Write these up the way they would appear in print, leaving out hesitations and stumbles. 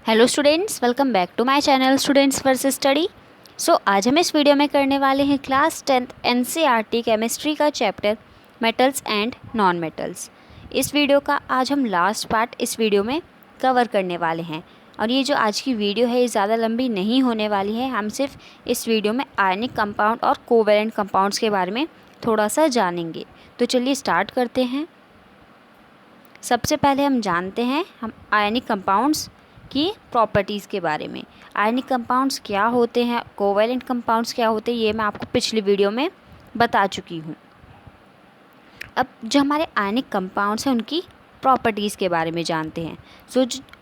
Hello students, welcome back to my channel students versus study. आज हम इस वीडियो में करने वाले हैं क्लास 10th एनसीईआरटी केमिस्ट्री का chapter metals and non metals. इस वीडियो का आज हम लास्ट पार्ट इस वीडियो में कवर करने वाले हैं और ये जो आज की वीडियो है ये ज़्यादा लंबी नहीं होने वाली है। हम सिर्फ इस वीडियो में आयनिक कंपाउंड और कोवेलेंट कंपाउंड्स के बारे में थोड़ा सा जानेंगे। तो चलिए स्टार्ट करते हैं। सबसे पहले हम जानते हैं हम आयनिक कंपाउंड्स की प्रॉपर्टीज़ के बारे में। आयनिक कंपाउंड्स क्या होते हैं, कोवेलेंट कंपाउंड्स क्या होते हैं, ये मैं आपको पिछली वीडियो में बता चुकी हूँ। अब जो हमारे आयनिक कंपाउंड्स हैं उनकी प्रॉपर्टीज़ के बारे में जानते हैं।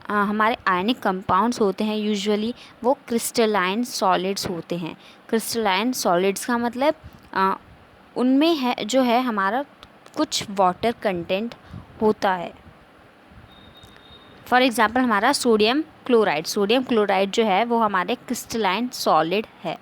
हमारे आयनिक कंपाउंड्स होते हैं यूजुअली वो क्रिस्टलाइन सॉलिड्स होते हैं। क्रिस्टलाइन सॉलिड्स का मतलब उनमें है जो है हमारा कुछ वाटर कंटेंट होता है। फॉर एग्ज़ाम्पल हमारा सोडियम क्लोराइड जो है वो हमारे क्रिस्टलाइन सॉलिड है।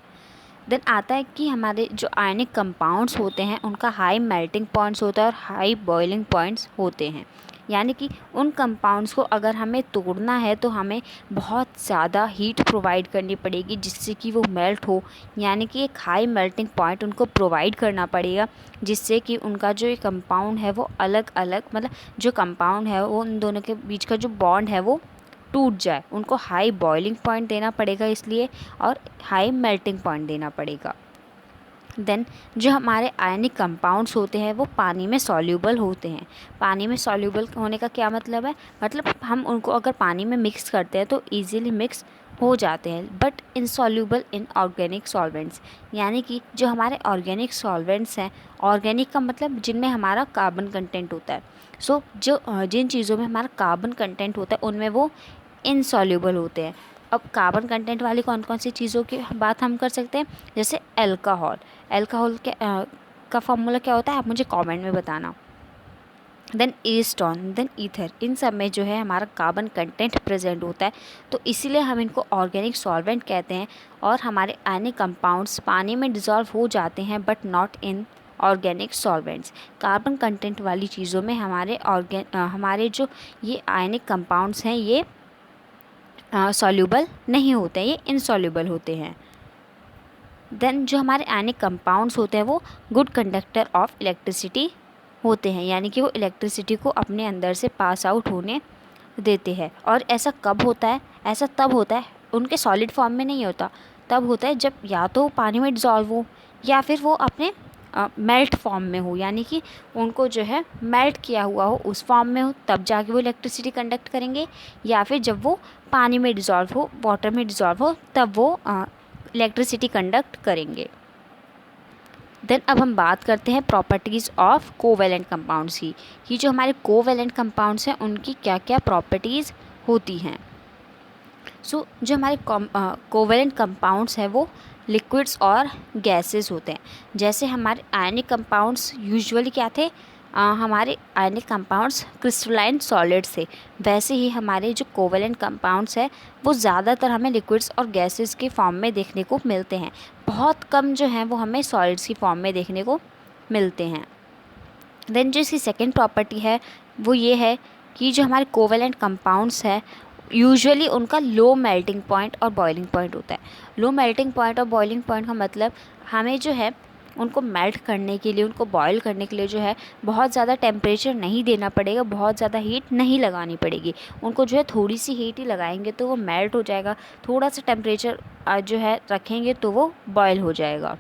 देन आता है कि हमारे जो आयनिक कंपाउंड्स होते हैं उनका हाई मेल्टिंग पॉइंट्स होता है और हाई बॉइलिंग पॉइंट्स होते हैं। यानी कि उन कंपाउंड्स को अगर हमें तोड़ना है तो हमें बहुत ज़्यादा हीट प्रोवाइड करनी पड़ेगी जिससे कि वो मेल्ट हो। यानी कि एक हाई मेल्टिंग पॉइंट उनको प्रोवाइड करना पड़ेगा जिससे कि उनका जो ये कंपाउंड है वो अलग अलग मतलब जो कंपाउंड है वो उन दोनों के बीच का जो बॉन्ड है वो टूट जाए। उनको हाई बॉइलिंग पॉइंट देना पड़ेगा इसलिए और हाई मेल्टिंग पॉइंट देना पड़ेगा। देन जो हमारे आयनिक कंपाउंड्स होते हैं वो पानी में सॉल्यूबल होते हैं। पानी में सॉल्यूबल होने का क्या मतलब है, मतलब हम उनको अगर पानी में मिक्स करते हैं तो इजीली मिक्स हो जाते हैं, but insoluble in organic solvents. यानी कि जो हमारे ऑर्गेनिक सॉल्वेंट्स हैं, ऑर्गेनिक का मतलब जिनमें हमारा कार्बन कंटेंट होता है। जिन चीज़ों में हमारा कार्बन कंटेंट होता है उनमें वो इनसॉल्यूबल होते हैं। अब कार्बन कंटेंट वाली कौन कौन सी चीज़ों की बात हम कर सकते हैं, जैसे अल्कोहल का फॉर्मूला क्या होता है आप मुझे कमेंट में बताना। देन एस्टोन, देन ईथर, इन सब में जो है हमारा कार्बन कंटेंट प्रेजेंट होता है, तो इसीलिए हम इनको ऑर्गेनिक सॉल्वेंट कहते हैं। और हमारे आयनिक कंपाउंड्स पानी में डिज़ोल्व हो जाते हैं but not in organic solvents. Carbon content वाली चीज़ों में हमारे जो ये आयनिक कंपाउंड्स हैं ये सॉल्यूबल नहीं होते हैं, ये इनसॉल्यूबल होते हैं। देन जो हमारे आयनिक कंपाउंड्स होते हैं वो गुड कंडक्टर ऑफ इलेक्ट्रिसिटी होते हैं। यानी कि वो इलेक्ट्रिसिटी को अपने अंदर से पास आउट होने देते हैं। और ऐसा कब होता है, ऐसा तब होता है उनके सॉलिड फॉर्म में नहीं होता, तब होता है जब या तो पानी में डिज़ोल्व हो या फिर वो अपने मेल्ट फॉर्म में हो। यानी कि उनको जो है मेल्ट किया हुआ हो उस फॉर्म में हो, तब जाके वो इलेक्ट्रिसिटी कंडक्ट करेंगे। या फिर जब वो पानी में डिज़ोल्व हो, वाटर में डिज़ोल्व हो, तब वो इलेक्ट्रिसिटी कंडक्ट करेंगे। देन अब हम बात करते हैं प्रॉपर्टीज़ ऑफ कोवेलेंट कंपाउंड्स की, कि जो हमारे कोवेलेंट कंपाउंड्स हैं उनकी क्या क्या प्रॉपर्टीज़ होती हैं। जो हमारे कोवेलेंट कंपाउंड्स हैं वो लिक्विड्स और गैसेस होते हैं। जैसे हमारे आयनिक कंपाउंड्स यूजुअली क्या थे, हमारे आयनिक कंपाउंड्स क्रिस्टलाइन सॉलिड्स थे, वैसे ही हमारे जो कोवेलेंट कंपाउंड्स है वो ज़्यादातर हमें लिक्विड्स और गैसेस के फॉर्म में देखने को मिलते हैं। बहुत कम जो हैं वो हमें सॉलिड्स की फॉर्म में देखने को मिलते हैं। देन जो इसकी सेकेंड प्रॉपर्टी है वो ये है कि जो हमारे कोवेलेंट कंपाउंड्स है यूजुअली उनका लो मेल्टिंग पॉइंट और बॉइलिंग पॉइंट होता है। लो मेल्टिंग पॉइंट और बॉइलिंग पॉइंट का मतलब हमें जो है उनको मेल्ट करने के लिए, उनको बॉयल करने के लिए जो है बहुत ज़्यादा टेम्परेचर नहीं देना पड़ेगा, बहुत ज़्यादा हीट नहीं लगानी पड़ेगी। उनको जो है थोड़ी सी हीट ही लगाएंगे तो वो मेल्ट हो जाएगा, थोड़ा सा टेम्परेचर जो है रखेंगे तो वो बॉयल हो जाएगा।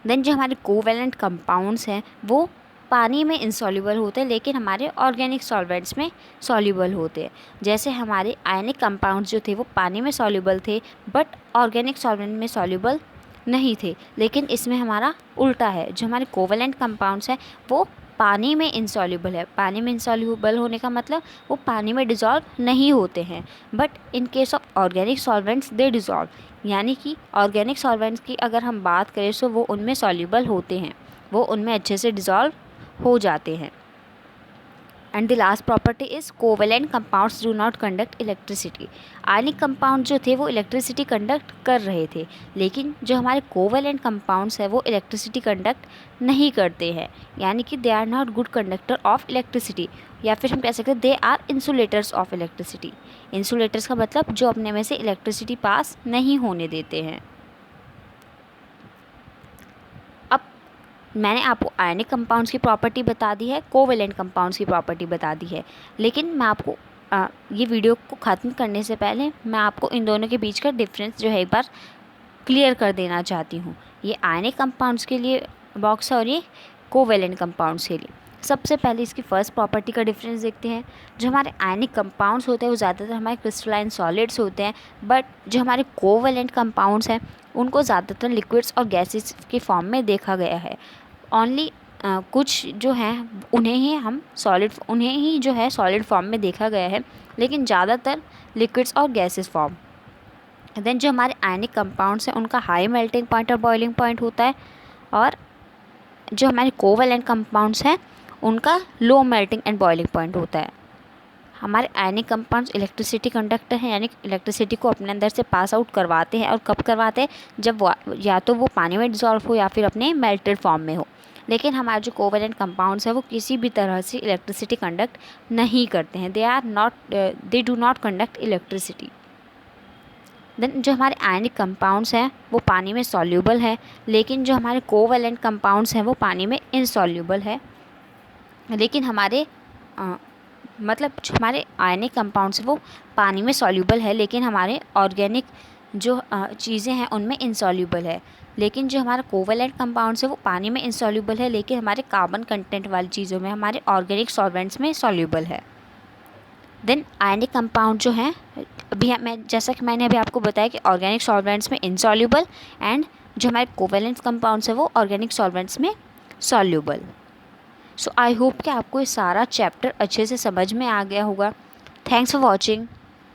देन जो हमारे कोवेलेंट कंपाउंड्स हैं वो पानी में इंसॉल्यूबल होते हैं लेकिन हमारे ऑर्गेनिक सॉल्वेंट्स में सॉल्यूबल होते हैं। जैसे हमारे आयनिक कंपाउंड्स जो थे वो पानी में सॉल्यूबल थे बट ऑर्गेनिक सॉल्वेंट में सॉल्यूबल नहीं थे, लेकिन इसमें हमारा उल्टा है। जो हमारे कोवेलेंट कंपाउंड्स हैं वो पानी में इंसॉल्यूबल है। पानी में इंसॉल्यूबल होने का मतलब वो पानी में डिज़ोल्व नहीं होते हैं, but in case of organic solvents they dissolve. यानी कि ऑर्गेनिक सॉल्वेंट्स की अगर हम बात करें तो वो उनमें सॉल्यूबल होते हैं, वो उनमें अच्छे से डिज़ोल्व हो जाते हैं। And the last property is covalent compounds do not conduct electricity. Ionic compound जो थे वो इलेक्ट्रिसिटी कंडक्ट कर रहे थे, लेकिन जो हमारे कोवेलेंट कंपाउंड्स है वो इलेक्ट्रिसिटी कंडक्ट नहीं करते हैं, यानी कि they are not good conductor of electricity, या फिर हम कह सकते हैं they are insulators of electricity. Insulators का मतलब जो अपने में से इलेक्ट्रिसिटी पास नहीं होने देते हैं। मैंने आपको आयनिक कंपाउंड्स की प्रॉपर्टी बता दी है, कोवेलेंट कंपाउंड्स की प्रॉपर्टी बता दी है, लेकिन मैं आपको ये वीडियो को ख़त्म करने से पहले मैं आपको इन दोनों के बीच का डिफरेंस जो है एक बार क्लियर कर देना चाहती हूँ। ये आयनिक कंपाउंड्स के लिए बॉक्स है और ये कोवेलेंट कंपाउंड्स के लिए। सबसे पहले इसकी फर्स्ट प्रॉपर्टी का डिफरेंस देखते हैं। जो हमारे आयनिक कंपाउंड्स होते हैं वो ज़्यादातर हमारे क्रिस्टलाइन सॉलिड्स होते हैं, बट जो हमारे कोवेलेंट कंपाउंड्स हैं उनको ज़्यादातर लिक्विड्स और गैसेस के फॉर्म में देखा गया है। ओनली कुछ जो हैं उन्हें ही जो है सॉलिड फॉर्म में देखा गया है, लेकिन ज़्यादातर लिक्विड्स और गैसेस फॉर्म। देन जो हमारे आयनिक कंपाउंड्स हैं उनका हाई मेल्टिंग पॉइंट और बॉइलिंग पॉइंट होता है, और जो हमारे कोवेलेंट कंपाउंड्स हैं उनका low melting and boiling point होता है। हमारे आयनिक कंपाउंड्स इलेक्ट्रिसिटी कंडक्टर हैं, यानी इलेक्ट्रिसिटी को अपने अंदर से पास आउट करवाते हैं, और कब करवाते हैं, जब या तो वो पानी में डिज़ोल्व हो या फिर अपने मेल्टेड फॉर्म में हो। लेकिन हमारे जो कोवेलेंट कंपाउंड्स है वो किसी भी तरह से इलेक्ट्रिसिटी कंडक्ट नहीं करते हैं, they do not conduct electricity. Then जो हमारे आयनिक कंपाउंड्स हैं वो पानी में सॉल्यूबल है, लेकिन जो हमारे कोवेलेंट कंपाउंड्स हैं वो पानी में इनसॉल्यूबल है। लेकिन हमारे जो हमारे आयनिक कंपाउंड्स हैं वो पानी में सॉल्यूबल है, लेकिन हमारे ऑर्गेनिक जो चीज़ें हैं उनमें इनसॉल्यूबल है। लेकिन जो हमारा कोवेलेंट कंपाउंड्स है वो पानी में इनसॉल्यूबल है, लेकिन हमारे कार्बन कंटेंट वाली चीज़ों में, हमारे ऑर्गेनिक सॉल्वेंट्स में सॉल्यूबल है। देन आयनिक कंपाउंड जो हैं जैसा कि मैंने अभी आपको बताया कि ऑर्गेनिक सॉल्वेंट्स में इनसॉल्यूबल, एंड जो हमारे कोवेलेंट कंपाउंड्स है वो ऑर्गेनिक सॉल्वेंट्स में सॉल्यूबल। सो आई होप कि आपको ये सारा चैप्टर अच्छे से समझ में आ गया होगा। Thanks for watching.